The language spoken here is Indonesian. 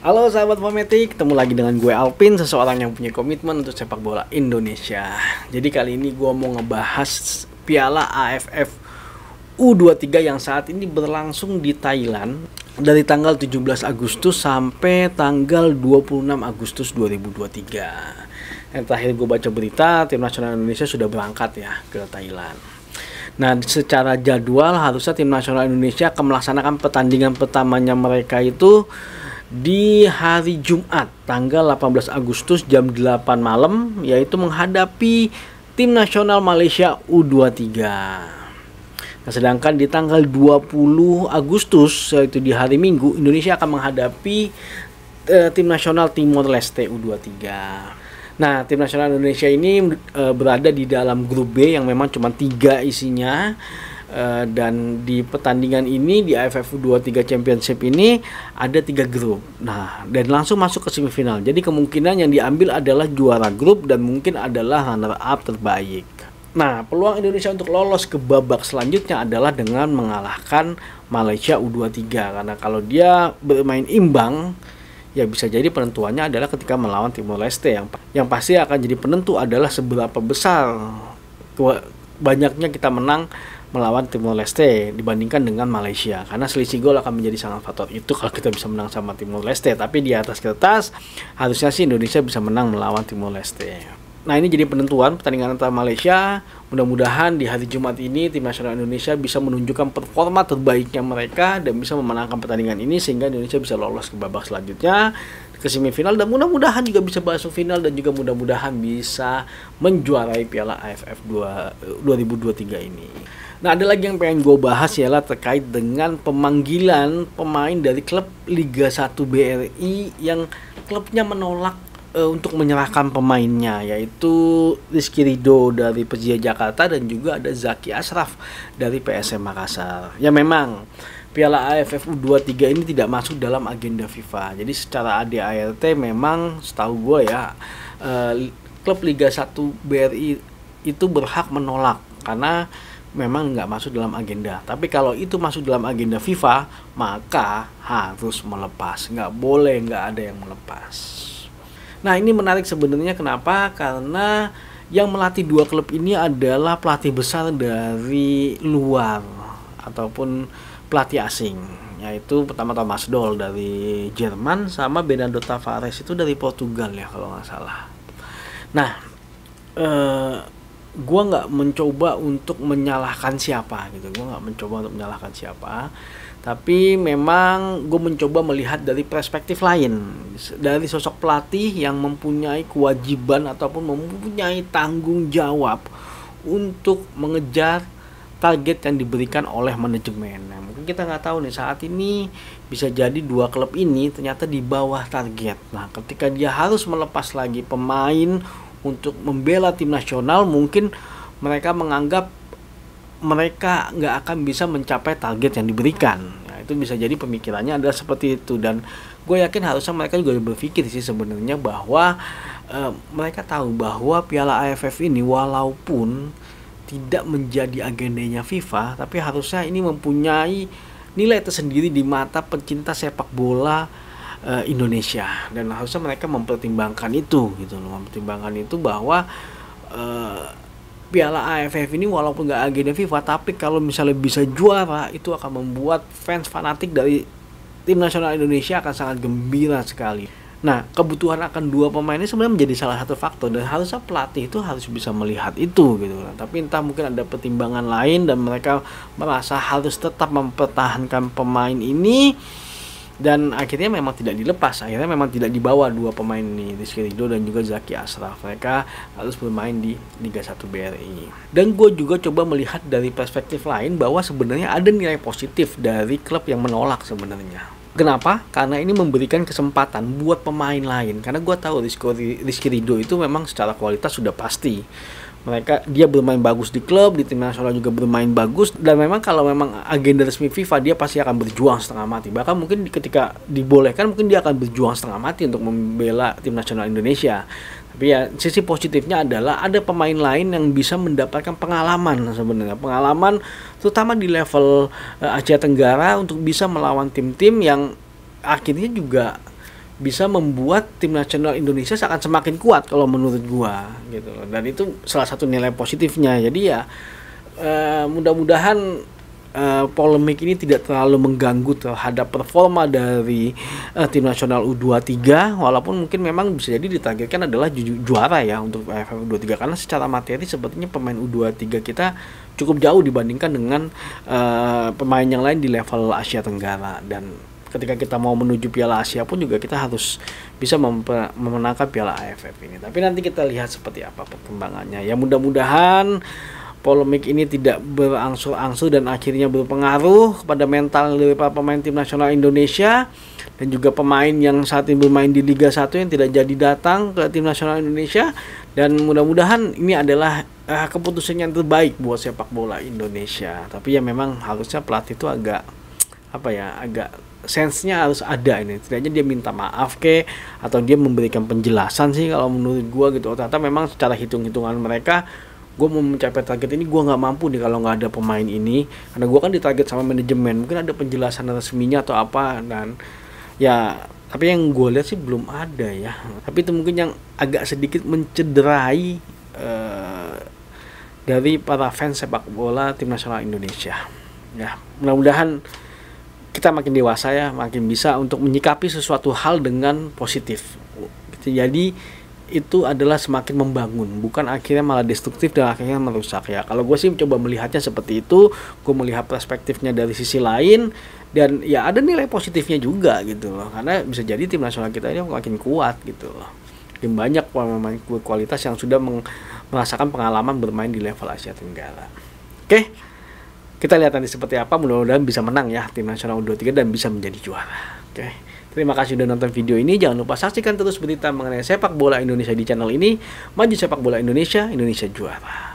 Halo sahabat Pometik, ketemu lagi dengan gue Alpin, seseorang yang punya komitmen untuk sepak bola Indonesia. Jadi kali ini gue mau ngebahas Piala AFF U23 yang saat ini berlangsung di Thailand dari tanggal 17 Agustus sampai tanggal 26 Agustus 2023. Yang terakhir gue baca berita, tim nasional Indonesia sudah berangkat ya ke Thailand. Nah, secara jadwal harusnya tim nasional Indonesia akan melaksanakan pertandingan pertamanya mereka itu di hari Jumat tanggal 18 Agustus jam 8 malam, yaitu menghadapi tim nasional Malaysia U23. Nah, sedangkan di tanggal 20 Agustus, yaitu di hari Minggu, Indonesia akan menghadapi tim nasional Timor Leste U23. Nah, tim nasional Indonesia ini berada di dalam grup B yang memang cuma 3 isinya. Dan di pertandingan ini, di AFF U23 Championship ini ada 3 grup. Nah, dan langsung masuk ke semifinal. Jadi kemungkinan yang diambil adalah juara grup dan mungkin adalah runner up terbaik. Nah, peluang Indonesia untuk lolos ke babak selanjutnya adalah dengan mengalahkan Malaysia U23. Karena kalau dia bermain imbang, ya bisa jadi penentuannya adalah ketika melawan Timor Leste. Yang pasti akan jadi penentu adalah seberapa besar banyaknya kita menang melawan Timor Leste dibandingkan dengan Malaysia, karena selisih gol akan menjadi sangat faktor itu kalau kita bisa menang sama Timor Leste. Tapi di atas kertas harusnya sih Indonesia bisa menang melawan Timor Leste. Nah, ini jadi penentuan pertandingan antara Malaysia. Mudah-mudahan di hari Jumat ini tim nasional Indonesia bisa menunjukkan performa terbaiknya mereka dan bisa memenangkan pertandingan ini sehingga Indonesia bisa lolos ke babak selanjutnya, ke semifinal, dan mudah-mudahan juga bisa masuk final dan juga mudah-mudahan bisa menjuarai Piala AFF 2023 ini. Nah, ada lagi yang pengen gue bahas ialah terkait dengan pemanggilan pemain dari klub Liga 1 BRI yang klubnya menolak untuk menyerahkan pemainnya, yaitu Rizky Ridho dari Persija Jakarta dan juga ada Zaki Ashraf dari PSM Makassar. Ya, memang Piala AFF U23 ini tidak masuk dalam agenda FIFA. Jadi secara ADART memang setahu gue ya, klub Liga 1 BRI itu berhak menolak karena memang nggak masuk dalam agenda. Tapi kalau itu masuk dalam agenda FIFA, maka harus melepas. Nggak boleh nggak ada yang melepas. Nah, ini menarik sebenarnya. Kenapa? Karena yang melatih 2 klub ini adalah pelatih besar dari luar ataupun pelatih asing, yaitu pertama Thomas Doll dari Jerman sama Bernardo Tavares itu dari Portugal ya kalau nggak salah. Nah, gue nggak mencoba untuk menyalahkan siapa gitu, tapi memang gue mencoba melihat dari perspektif lain, dari sosok pelatih yang mempunyai kewajiban ataupun mempunyai tanggung jawab untuk mengejar target yang diberikan oleh manajemen. Nah, mungkin kita nggak tahu nih, saat ini bisa jadi 2 klub ini ternyata di bawah target. Nah, ketika dia harus melepas lagi pemain untuk membela tim nasional, mungkin mereka menganggap mereka nggak akan bisa mencapai target yang diberikan. Nah, itu bisa jadi pemikirannya adalah seperti itu, dan gue yakin harusnya mereka juga berpikir sih sebenarnya bahwa mereka tahu bahwa Piala AFF ini walaupun tidak menjadi agendanya FIFA, tapi harusnya ini mempunyai nilai tersendiri di mata pencinta sepak bola Indonesia, dan harusnya mereka mempertimbangkan itu gitu loh, bahwa Piala AFF ini walaupun nggak agenda FIFA, tapi kalau misalnya bisa juara itu akan membuat fans fanatik dari tim nasional Indonesia akan sangat gembira sekali. Nah, kebutuhan akan 2 pemain ini sebenarnya menjadi salah satu faktor, dan harusnya pelatih itu harus bisa melihat itu gitu kan. Tapi entah mungkin ada pertimbangan lain dan mereka merasa harus tetap mempertahankan pemain ini, dan akhirnya memang tidak dilepas. Akhirnya memang tidak dibawa 2 pemain ini, Rizky Ridho dan juga Zaki Ashraf. Mereka harus bermain di Liga 1 BRI. Dan gue juga coba melihat dari perspektif lain bahwa sebenarnya ada nilai positif dari klub yang menolak sebenarnya. Kenapa? Karena ini memberikan kesempatan buat pemain lain. Karena gue tahu Rizky Ridho itu memang secara kualitas sudah pasti. Dia bermain bagus di klub, di tim nasional juga bermain bagus, dan memang kalau memang agenda resmi FIFA dia pasti akan berjuang setengah mati. Bahkan mungkin ketika dibolehkan mungkin dia akan berjuang setengah mati untuk membela tim nasional Indonesia. Tapi ya sisi positifnya adalah ada pemain lain yang bisa mendapatkan pengalaman sebenarnya, pengalaman terutama di level Asia Tenggara untuk bisa melawan tim-tim yang akhirnya juga bisa membuat tim nasional Indonesia akan semakin kuat kalau menurut gua gitu loh. Dan itu salah satu nilai positifnya. Jadi ya mudah-mudahan polemik ini tidak terlalu mengganggu terhadap performa dari tim nasional U23, walaupun mungkin memang bisa jadi ditargetkan adalah juara ya untuk AFF U23, karena secara materi sepertinya pemain U23 kita cukup jauh dibandingkan dengan pemain yang lain di level Asia Tenggara. Dan ketika kita mau menuju Piala Asia pun juga kita harus bisa memenangkan Piala AFF ini. Tapi nanti kita lihat seperti apa perkembangannya. Ya mudah-mudahan polemik ini tidak berangsur-angsur dan akhirnya berpengaruh kepada mental dari para pemain tim nasional Indonesia dan juga pemain yang saat ini bermain di Liga 1 yang tidak jadi datang ke tim nasional Indonesia. Dan mudah-mudahan ini adalah keputusan yang terbaik buat sepak bola Indonesia. Tapi ya memang harusnya pelatih itu agak sense-nya harus ada ini. Setidaknya dia minta maaf atau dia memberikan penjelasan sih kalau menurut gua gitu. Ternyata memang secara hitung-hitungan mereka, gua mau mencapai target ini gua nggak mampu nih kalau nggak ada pemain ini, karena gua kan ditarget sama manajemen. Mungkin ada penjelasan resminya atau apa, dan ya tapi yang gua lihat sih belum ada ya. Tapi itu mungkin yang agak sedikit mencederai dari para fans sepak bola tim nasional Indonesia. Ya, mudah-mudahan kita makin dewasa ya, makin bisa untuk menyikapi sesuatu hal dengan positif. Jadi itu adalah semakin membangun, bukan akhirnya malah destruktif dan akhirnya merusak ya. Kalau gue sih coba melihatnya seperti itu, gue melihat perspektifnya dari sisi lain, dan ya ada nilai positifnya juga gitu loh. Karena bisa jadi tim nasional kita ini makin kuat gitu loh. Makin banyak pemain kualitas yang sudah merasakan pengalaman bermain di level Asia Tenggara. Oke. Kita lihat nanti seperti apa, mudah-mudahan bisa menang ya tim nasional U23 dan bisa menjadi juara. Oke. Terima kasih sudah nonton video ini. Jangan lupa saksikan terus berita mengenai sepak bola Indonesia di channel ini. Maju sepak bola Indonesia, Indonesia juara.